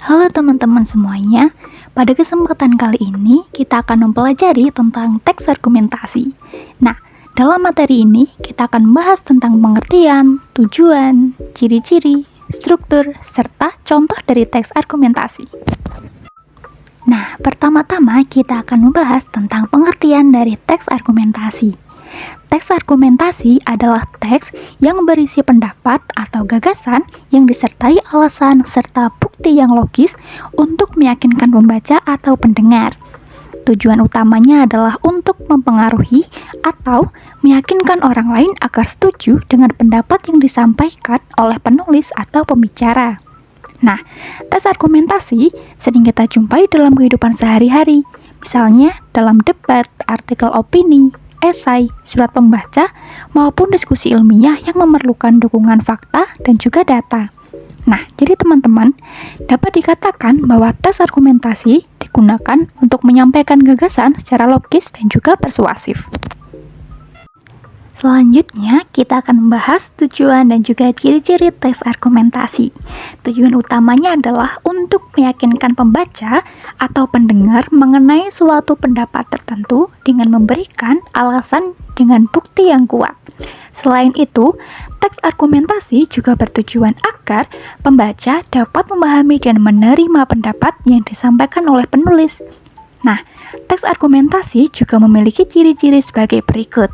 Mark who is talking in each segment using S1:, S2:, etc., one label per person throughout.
S1: Halo teman-teman semuanya, pada kesempatan kali ini kita akan mempelajari tentang teks argumentasi. Nah, dalam materi ini kita akan membahas tentang pengertian, tujuan, ciri-ciri, struktur, serta contoh dari teks argumentasi. Nah, pertama-tama kita akan membahas tentang pengertian dari teks argumentasi. Teks argumentasi adalah teks yang berisi pendapat atau gagasan yang disertai alasan serta bukti yang logis untuk meyakinkan pembaca atau pendengar. Tujuan utamanya adalah untuk mempengaruhi atau meyakinkan orang lain agar setuju dengan pendapat yang disampaikan oleh penulis atau pembicara. Nah, teks argumentasi sering kita jumpai dalam kehidupan sehari-hari, misalnya dalam debat, artikel opini, esai, surat pembaca, maupun diskusi ilmiah yang memerlukan dukungan fakta dan juga data. Nah, jadi teman-teman, dapat dikatakan bahwa teks argumentasi digunakan untuk menyampaikan gagasan secara logis dan juga persuasif. Selanjutnya, kita akan membahas tujuan dan juga ciri-ciri teks argumentasi. Tujuan utamanya adalah untuk meyakinkan pembaca atau pendengar mengenai suatu pendapat tertentu dengan memberikan alasan dengan bukti yang kuat. Selain itu, teks argumentasi juga bertujuan agar pembaca dapat memahami dan menerima pendapat yang disampaikan oleh penulis. Nah, teks argumentasi juga memiliki ciri-ciri sebagai berikut.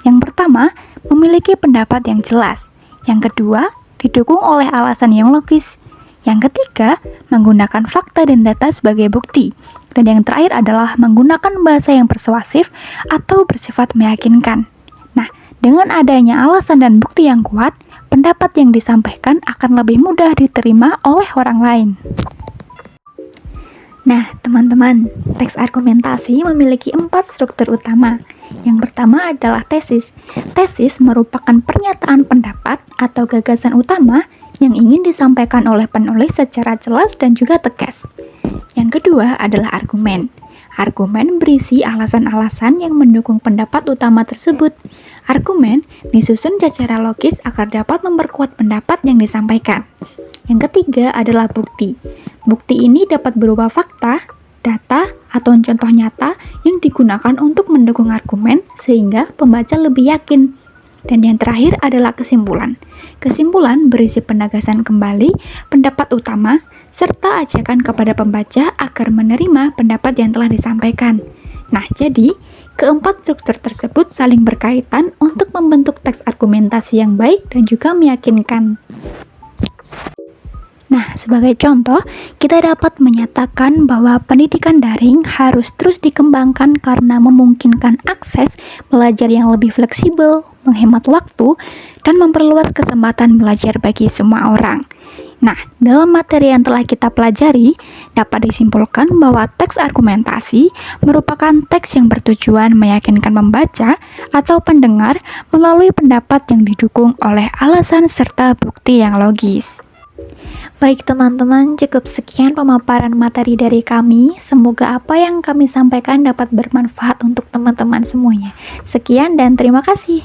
S1: Yang pertama, memiliki pendapat yang jelas. Yang kedua, didukung oleh alasan yang logis. Yang ketiga, menggunakan fakta dan data sebagai bukti. Dan yang terakhir adalah menggunakan bahasa yang persuasif atau bersifat meyakinkan. Nah, dengan adanya alasan dan bukti yang kuat, pendapat yang disampaikan akan lebih mudah diterima oleh orang lain. Nah, teman-teman, teks argumentasi memiliki 4 struktur utama. Yang pertama adalah tesis. Tesis merupakan pernyataan pendapat atau gagasan utama yang ingin disampaikan oleh penulis secara jelas dan juga tegas. Yang kedua adalah argumen. Argumen berisi alasan-alasan yang mendukung pendapat utama tersebut. Argumen disusun secara logis agar dapat memperkuat pendapat yang disampaikan. Yang ketiga adalah bukti. Bukti ini dapat berupa fakta, data, atau contoh nyata yang digunakan untuk mendukung argumen sehingga pembaca lebih yakin. Dan yang terakhir adalah kesimpulan. Kesimpulan berisi penegasan kembali pendapat utama serta ajakan kepada pembaca agar menerima pendapat yang telah disampaikan. Nah, jadi keempat struktur tersebut saling berkaitan untuk membentuk teks argumentasi yang baik dan juga meyakinkan. Nah, sebagai contoh, kita dapat menyatakan bahwa pendidikan daring harus terus dikembangkan karena memungkinkan akses belajar yang lebih fleksibel, menghemat waktu, dan memperluas kesempatan belajar bagi semua orang. Nah, dalam materi yang telah kita pelajari, dapat disimpulkan bahwa teks argumentasi merupakan teks yang bertujuan meyakinkan pembaca atau pendengar melalui pendapat yang didukung oleh alasan serta bukti yang logis. Baik teman-teman, cukup sekian pemaparan materi dari kami. Semoga apa yang kami sampaikan dapat bermanfaat untuk teman-teman semuanya. Sekian dan terima kasih.